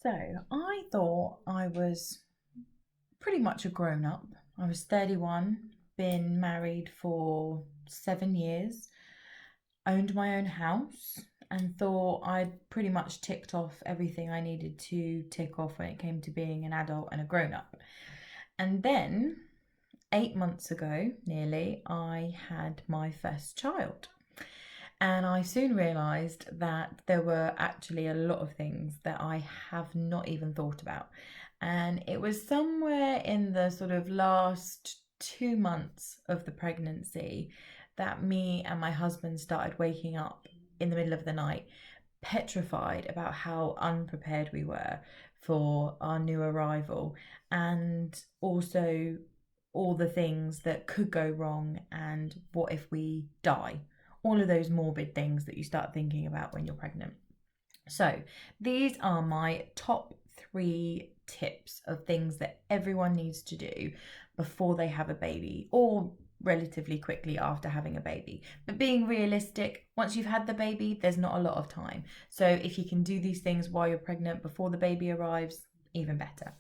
So I thought I was pretty much a grown up. I was 31, been married for 7 years, owned my own house, and thought I'd pretty much ticked off everything I needed to tick off when it came to being an adult and a grown up. And then 8 months ago, nearly, I had my first child. And I soon realised that there were actually a lot of things that I have not even thought about. And it was somewhere in the sort of last 2 months of the pregnancy that me and my husband started waking up in the middle of the night, petrified about how unprepared we were for our new arrival, and also all the things that could go wrong and what if we die, all of those morbid things that you start thinking about when you're pregnant. So, these are my top 3 tips of things that everyone needs to do before they have a baby or relatively quickly after having a baby. But being realistic, once you've had the baby, there's not a lot of time. So, if you can do these things while you're pregnant before the baby arrives, even better.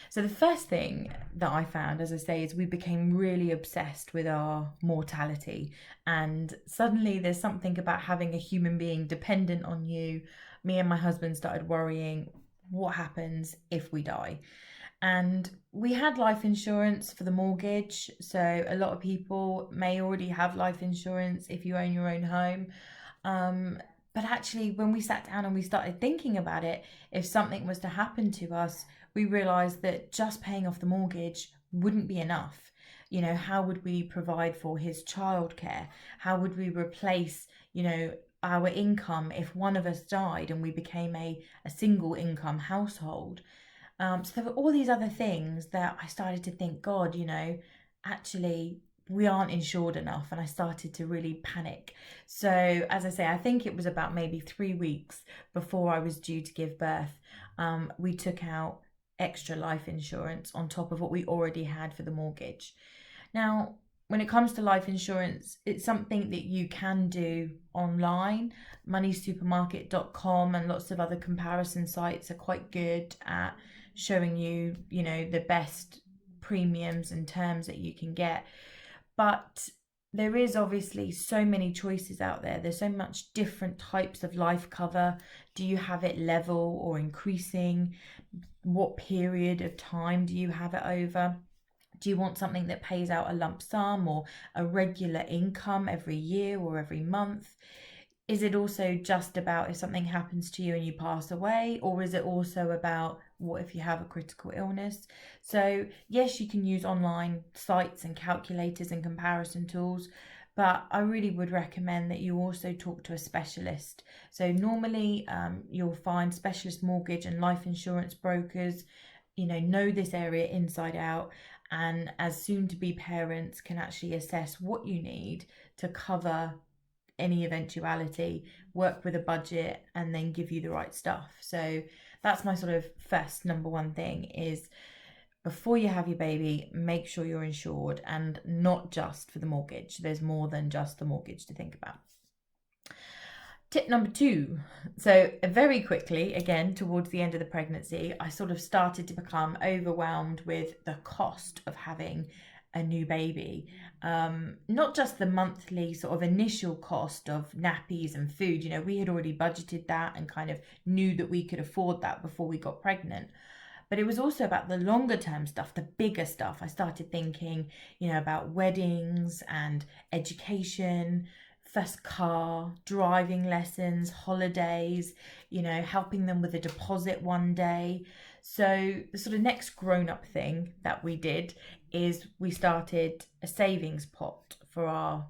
So the first thing that I found, as I say, is we became really obsessed with our mortality. And suddenly there's something about having a human being dependent on you. Me and my husband started worrying, what happens if we die? And we had life insurance for the mortgage. So a lot of people may already have life insurance if you own your own home. But actually, when we sat down and we started thinking about it, if something was to happen to us, we realised that just paying off the mortgage wouldn't be enough. How would we provide for his childcare? How would we replace, our income if one of us died and we became a single income household? So there were all these other things that I started to think, God, actually we aren't insured enough, and I started to really panic. So as I say, I think it was about maybe 3 weeks before I was due to give birth. We took out extra life insurance on top of what we already had for the mortgage. Now, when it comes to life insurance, it's something that you can do online. Moneysupermarket.com and lots of other comparison sites are quite good at showing you, the best premiums and terms that you can get. But there is obviously so many choices out there. There's so much different types of life cover. Do you have it level or increasing? What period of time do you have it over? Do you want something that pays out a lump sum or a regular income every year or every month? Is it also just about if something happens to you and you pass away, or is it also about what if you have a critical illness? So yes, you can use online sites and calculators and comparison tools, but I really would recommend that you also talk to a specialist. So normally you'll find specialist mortgage and life insurance brokers, know this area inside out, and as soon to be parents can actually assess what you need to cover any eventuality, work with a budget, and then give you the right stuff. So that's my sort of first number one thing is before you have your baby, make sure you're insured, and not just for the mortgage. There's more than just the mortgage to think about. Tip number 2. So very quickly, again, towards the end of the pregnancy, I sort of started to become overwhelmed with the cost of having a new baby. Not just the monthly sort of initial cost of nappies and food. We had already budgeted that and kind of knew that we could afford that before we got pregnant. But it was also about the longer term stuff, the bigger stuff. I started thinking, about weddings and education, first car, driving lessons, holidays, helping them with a deposit one day. So the sort of next grown up thing that we did is we started a savings pot for our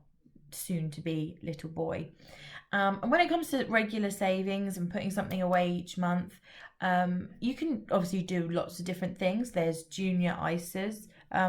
soon to be little boy. And when it comes to regular savings and putting something away each month, you can obviously do lots of different things. There's junior ISAs,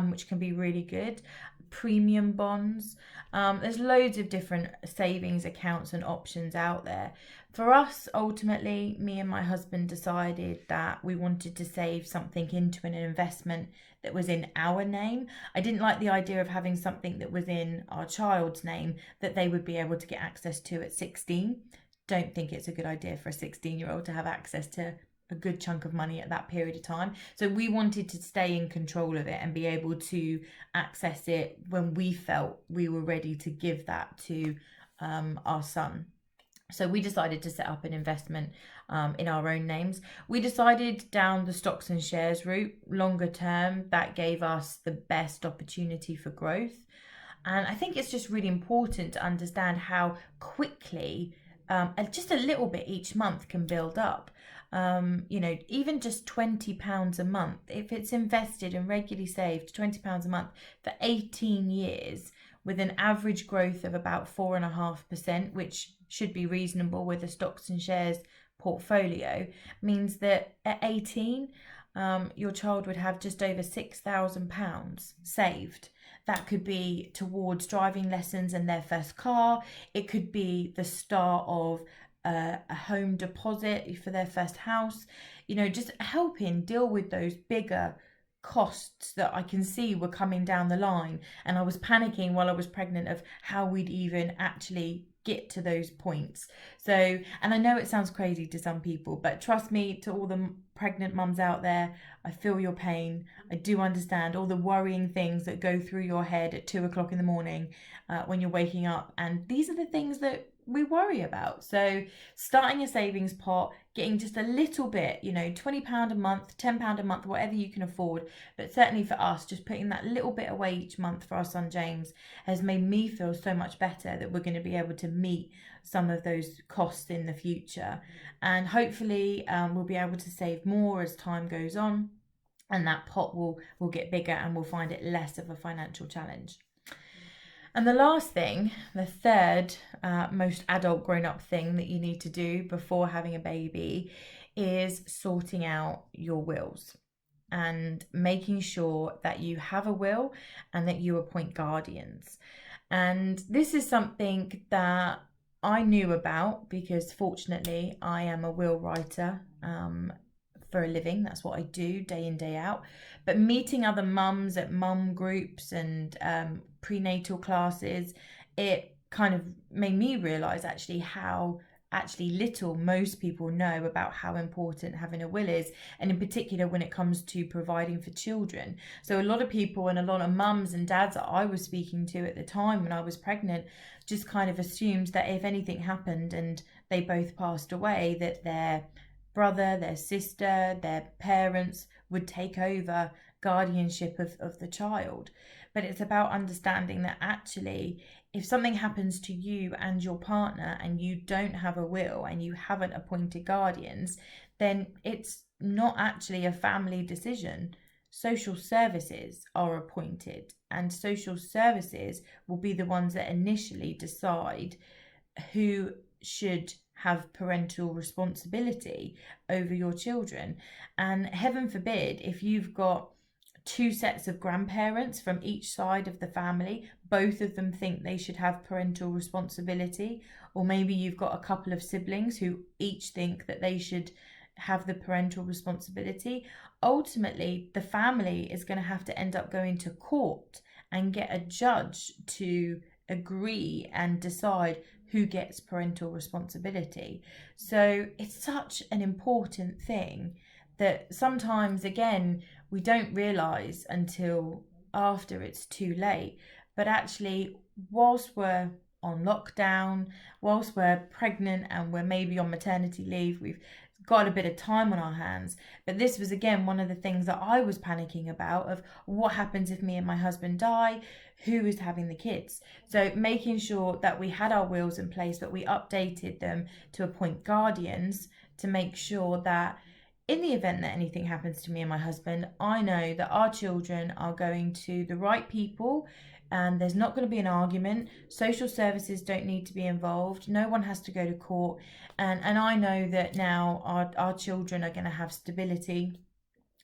which can be really good, premium bonds. There's loads of different savings accounts and options out there. For us, ultimately, me and my husband decided that we wanted to save something into an investment that was in our name. I didn't like the idea of having something that was in our child's name that they would be able to get access to at 16. Don't think it's a good idea for a 16-year-old to have access to a good chunk of money at that period of time. So we wanted to stay in control of it and be able to access it when we felt we were ready to give that to our son. So we decided to set up an investment in our own names. We decided down the stocks and shares route. Longer term, that gave us the best opportunity for growth. And I think it's just really important to understand how quickly just a little bit each month can build up. Even just £20 a month, if it's invested and regularly saved, £20 a month for 18 years with an average growth of about 4.5%, which should be reasonable with a stocks and shares portfolio, means that at 18, your child would have just over £6,000 saved. That could be towards driving lessons and their first car. It could be the start of a home deposit for their first house. Just helping deal with those bigger costs that I can see were coming down the line. And I was panicking while I was pregnant of how we'd even actually get to those points. So, and I know it sounds crazy to some people, but trust me, to all the pregnant mums out there, I feel your pain. I do understand all the worrying things that go through your head at 2 o'clock in the morning when you're waking up. And these are the things that we worry about. So starting a savings pot, getting just a little bit, £20 a month, £10 a month, whatever you can afford. But certainly for us, just putting that little bit away each month for our son James has made me feel so much better that we're going to be able to meet some of those costs in the future. And hopefully we'll be able to save more as time goes on, and that pot will get bigger and we'll find it less of a financial challenge. And the last thing, the third most adult grown-up thing that you need to do before having a baby is sorting out your wills and making sure that you have a will and that you appoint guardians. And this is something that I knew about because fortunately I am a will writer for a living. That's what I do day in, day out. But meeting other mums at mum groups and prenatal classes, it kind of made me realise actually how little most people know about how important having a will is, and in particular when it comes to providing for children. So a lot of people and a lot of mums and dads that I was speaking to at the time when I was pregnant just kind of assumed that if anything happened and they both passed away, that their brother, their sister, their parents would take over guardianship of the child. But it's about understanding that actually if something happens to you and your partner and you don't have a will and you haven't appointed guardians, then it's not actually a family decision. Social services are appointed, and social services will be the ones that initially decide who should have parental responsibility over your children. And heaven forbid, if you've got two sets of grandparents from each side of the family, both of them think they should have parental responsibility, or maybe you've got a couple of siblings who each think that they should have the parental responsibility, ultimately the family is going to have to end up going to court and get a judge to agree and decide who gets parental responsibility. So it's such an important thing that sometimes, again, we don't realise until after it's too late. But actually, whilst we're on lockdown, whilst we're pregnant and we're maybe on maternity leave, we've got a bit of time on our hands. But this was again one of the things that I was panicking about, of what happens if me and my husband die, who is having the kids. So making sure that we had our wills in place, but we updated them to appoint guardians to make sure that in the event that anything happens to me and my husband, I know that our children are going to the right people and there's not going to be an argument. Social services don't need to be involved. No one has to go to court. And I know that now our children are going to have stability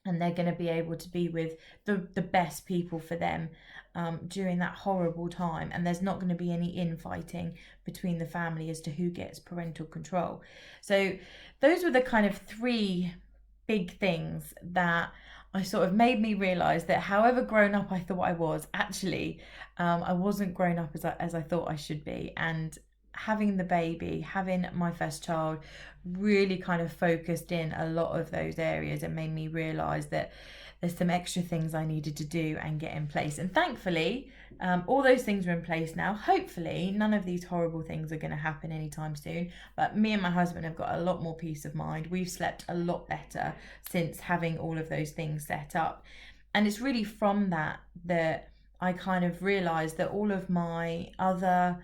and they're going to be able to be with the best people for them during that horrible time. And there's not going to be any infighting between the family as to who gets parental control. So those were the kind of three big things that I sort of made me realise that however grown up I thought I was, actually I wasn't grown up as I thought I should be. And having the baby, having my first child, really kind of focused in a lot of those areas and made me realize that there's some extra things I needed to do and get in place. And thankfully, all those things are in place now. Hopefully, none of these horrible things are going to happen anytime soon. But me and my husband have got a lot more peace of mind. We've slept a lot better since having all of those things set up. And it's really from that I kind of realized that all of my other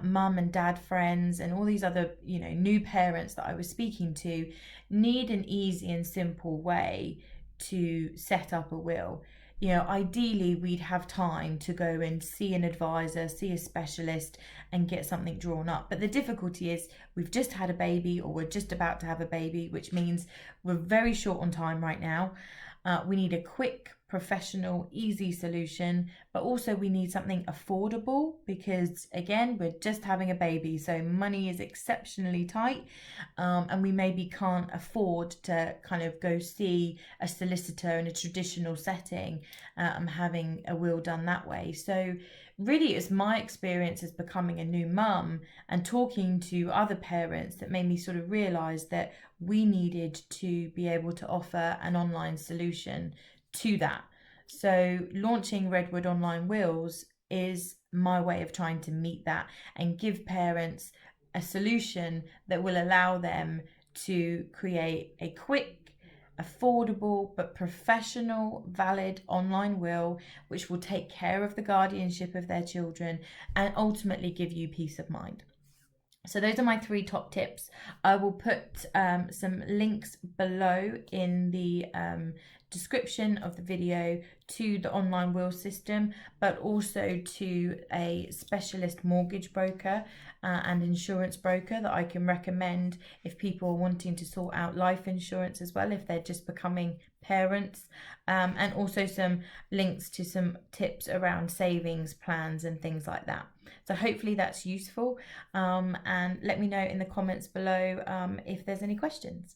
mum and dad friends and all these other, new parents that I was speaking to need an easy and simple way to set up a will. Ideally, we'd have time to go and see an advisor, see a specialist, and get something drawn up. But the difficulty is we've just had a baby, or we're just about to have a baby, which means we're very short on time right now. We need a quick, professional, easy solution, but also we need something affordable because, again, we're just having a baby, so money is exceptionally tight, and we maybe can't afford to kind of go see a solicitor in a traditional setting and having a will done that way. So really, it's my experience as becoming a new mum and talking to other parents that made me sort of realize that we needed to be able to offer an online solution to that. So launching Redwood Online Wills is my way of trying to meet that and give parents a solution that will allow them to create a quick, affordable but professional, valid online will which will take care of the guardianship of their children and ultimately give you peace of mind. So those are my 3 top tips. I will put some links below in the description of the video to the online will system, but also to a specialist mortgage broker and insurance broker that I can recommend if people are wanting to sort out life insurance as well, if they're just becoming parents, and also some links to some tips around savings plans and things like that. So hopefully that's useful, and let me know in the comments below if there's any questions.